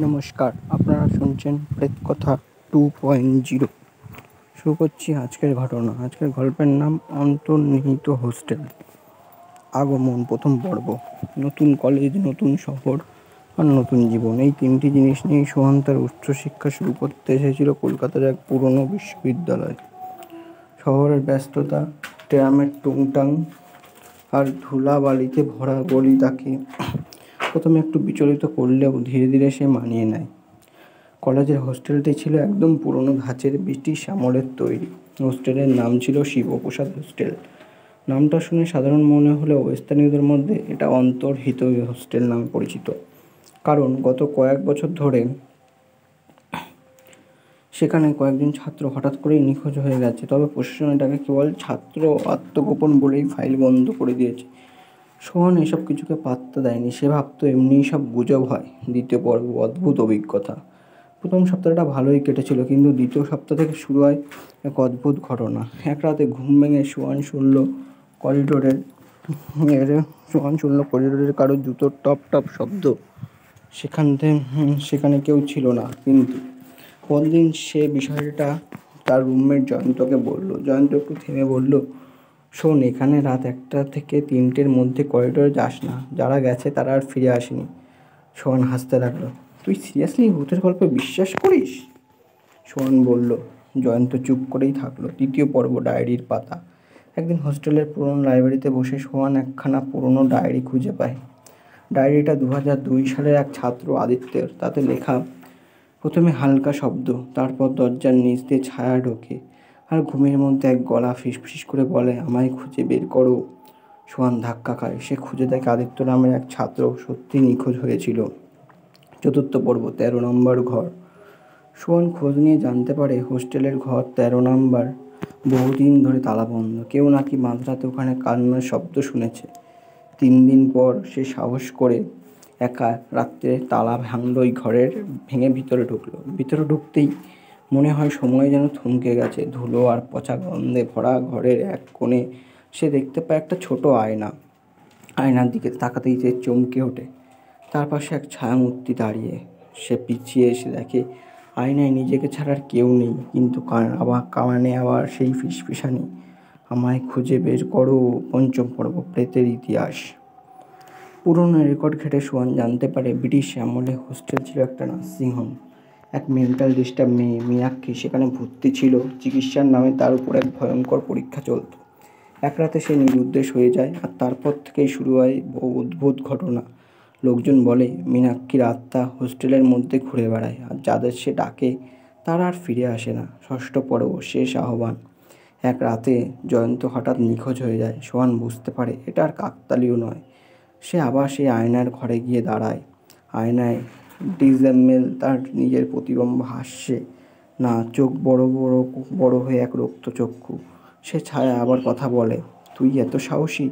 নমস্কার, আপনারা শুনছেন প্রেতকথা 2.0। শুরু করছি আজকের ঘটনা। আজকের গল্পের নাম অন্তর্নিহিত হোস্টেল। আগমন, প্রথম পর্ব। নতুন কলেজ, নতুন শহর আর নতুন জীবন, এই তিনটি জিনিস নিয়েই সোহান তার উচ্চশিক্ষা শুরু করতে এসেছিল কলকাতার এক পুরনো বিশ্ববিদ্যালয়। শহরের ব্যস্ততা, ট্রামের টুংটাং আর ধুলাবালিতে ভরা গলি তাকে প্রথমে একটু বিচলিত করলেও ধীরে ধীরে সে মানিয়ে নেয়। কলেজের হোস্টেলটি ছিল একদম পুরনো ধাঁচের, ব্রিটিশ আমলের তৈরি। হোস্টেলের নাম ছিল শিবপ্রসাদ হোস্টেল। নামটা শুনে সাধারণ মনে হলেও স্থানীয়দের মধ্যে এটা অন্তর্হিত হোস্টেল নামে পরিচিত। কারণ গত কয়েক বছর ধরে সেখানে কয়েকজন ছাত্র হঠাৎ করেই নিখোঁজ হয়ে গেছে। তবে প্রশাসন এটাকে কেবল ছাত্র আত্মগোপন বলেই ফাইল বন্ধ করে দিয়েছে। সোহান এসব কিছুকে পাত্তা দেয়নি। সে ভাবতো এমনিই সব গুজব হয়। দ্বিতীয় পর্ব, অদ্ভুত অভিজ্ঞতা। প্রথম সপ্তাহটা ভালোই কেটেছিল, কিন্তু দ্বিতীয় সপ্তাহ থেকে শুরু হয় এক অদ্ভুত ঘটনা। এক রাতে ঘুম ভেঙে সোহান শুনল করিডোরের কারো জুতোর টপ টপ শব্দ। সেখানে কেউ ছিল না, কিন্তু পরদিন সে বিষয়টা তার রুমমেট জয়ন্তকে বলল। জয়ন্ত একটু থেমে বলল, শোন, এখানে রাত 1টা থেকে 3টের মধ্যে করিডোরে যাস না। যারা গেছে তারা আর ফিরে আসেনি। সোহান হাসতে লাগলো। তুই সিরিয়াসলি ভূতের গল্পে বিশ্বাস করিস? সোহান বলল। জয়ন্ত চুপ করেই থাকলো। তৃতীয় পর্ব, ডায়েরির পাতা। একদিন হোস্টেলের পুরনো লাইব্রেরিতে বসে সোহান একখানা পুরনো ডায়েরি খুঁজে পায়। ডায়েরিটা 2002 সালের এক ছাত্র আদিত্যের। তাতে লেখা, প্রথমে হালকা শব্দ, তারপর দরজার নিচ দিয়ে ছায়া ঢোকে, আর ঘুমের মধ্যে এক গলা ফিসফিস করে বলে, আমায় খুঁজে বের করো। সোহান ধাক্কা খায়। সে খুঁজে দেখে আদিত্য নামের এক ছাত্র সত্যি নিখোঁজ হয়েছিল। চতুর্থ পর্ব, 13 নম্বর ঘর। সোহান খোঁজ নিয়ে জানতে পারে হোস্টেলের ঘর 13 নম্বর বহুদিন ধরে তালাবন্ধ। কেউ নাকি মাঝরাতে ওখানে কান্নার শব্দ শুনেছে। 3 দিন পর সে সাহস করে একা রাত্রে তালা ভাঙল। ওই ঘরের ভেঙে ভিতরে ঢুকলো। ভিতরে ঢুকতেই মনে হয় সময় যেন থমকে গেছে। ধুলো আর পচা গন্ধে ভরা ঘরের এক কোণে সে দেখতে পায় একটা ছোট আয়না। আয়নার দিকে তাকাতেই সে চমকে ওঠে। তার পাশে এক ছায়ামূর্তি দাঁড়িয়ে। সে পিছিয়ে এসে দেখে আয়নায় নিজেকে ছাড়ার কেউ নেই, কিন্তু কানে আবার সেই ফিসফিসানি, আমায় খুঁজে বের করো। পঞ্চম পর্ব, প্রেতের ইতিহাস। পুরনো রেকর্ড ঘেঁটে সোহান জানতে পারে ব্রিটিশ আমলে হোস্টেল ছিল একটা নার্সিংহোম। এক মেন্টাল ডিস্টার্ব মেয়ে মীনাক্ষী সেখানে ভর্তি ছিল। চিকিৎসার নামে তার উপর এক ভয়ঙ্কর পরীক্ষা চলত। এক রাতে সে নিরুদ্দেশ হয়ে যায়, আর তারপর থেকেই শুরু হয় বহু অদ্ভুত ঘটনা। লোকজন বলে মীনাক্ষীর আত্মা হোস্টেলের মধ্যে ঘুরে বেড়ায়, আর যাদের সে ডাকে তারা আর ফিরে আসে না। ষষ্ঠ পর্ব, শেষ আহ্বান। এক রাতে জয়ন্ত হঠাৎ নিখোঁজ হয়ে যায়। সোহান বুঝতে পারে এটা আর কাকতালীয় নয়। সে আবার সেই আয়নার ঘরে গিয়ে দাঁড়ায়। আয়নায় ডিজেমেল তার নিজের প্রতিবিম্ব হাসছে না, চোখ বড় বড় বড় হয়ে এক রক্তচক্ষু। সে ছায়া আবার কথা বলে, তুই এত সাহসী?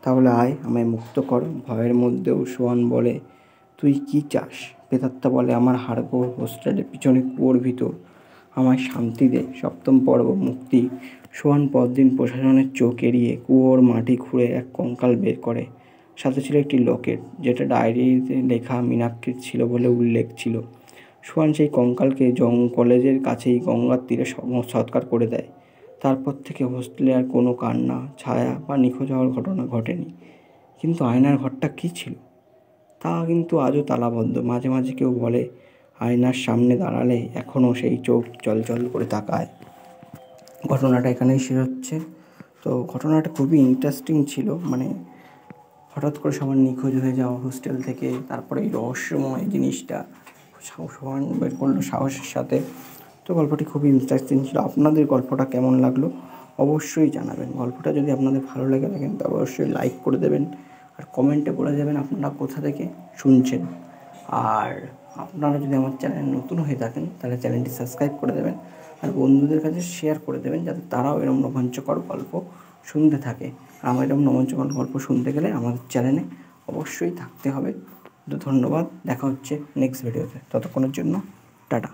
তাহলে আয়, আমায় মুক্ত কর। ভয়ের মধ্যেও সোহান বলে, তুই কি চাস? প্রেতাত্মা বলে, আমার হাড়গোড় হোস্টেলের পিছনে কুয়োর ভিতর, আমায় শান্তি দে। সপ্তম পর্ব, মুক্তি। সোহান পরদিন প্রশাসনের চোখ এড়িয়ে কুয়োর মাটি খুঁড়ে এক কঙ্কাল বের করে। সাথে ছিল একটি লকেট, যেটা ডায়েরিতে লেখা মীনাক্ষীর ছিল বলে উল্লেখ ছিল। সোহান সেই কঙ্কালকে কলেজের কাছেই গঙ্গার তীরে সৎকার করে দেয়। তারপর থেকে হোস্টেলে আর কোনো কান্না, ছায়া বা নিখোঁজ হওয়ার ঘটনা ঘটেনি। কিন্তু আয়নার ঘরটা কী ছিল তা কিন্তু আজও তালাবদ্ধ। মাঝে মাঝে কেউ বলে আয়নার সামনে দাঁড়ালে এখনও সেই চোখ চলচল করে তাকায়। ঘটনাটা এখানেই শেষ হচ্ছে। তো ঘটনাটা খুবই ইন্টারেস্টিং ছিল। হঠাৎ করে সবার নিখোঁজ হয়ে যাওয়া হোস্টেল থেকে, তারপরে এই রহস্যময় জিনিসটা সোহান বের করলো সাহসের সাথে। তো গল্পটি খুবই ইন্টারেস্টিং ছিল। আপনাদের গল্পটা কেমন লাগলো অবশ্যই জানাবেন। গল্পটা যদি আপনাদের ভালো লেগে থাকেন তো অবশ্যই লাইক করে দেবেন, আর কমেন্টে বলে দেবেন আপনারা কোথা থেকে শুনছেন। আর আপনারা যদি আমার চ্যানেল নতুন হয়ে থাকেন তাহলে চ্যানেলটি সাবস্ক্রাইব করে দেবেন, আর বন্ধুদের কাছে শেয়ার করে দেবেন, যাতে তারাও এরকম রোমাঞ্চকর গল্প শুনতে থাকে। আমার এরকম রোমাঞ্চকর গল্প শুনতে গেলে আমাদের চ্যানেলে অবশ্যই থাকতে হবে। তো ধন্যবাদ, দেখা হচ্ছে নেক্সট ভিডিওতে। ততক্ষণের জন্য টাটা।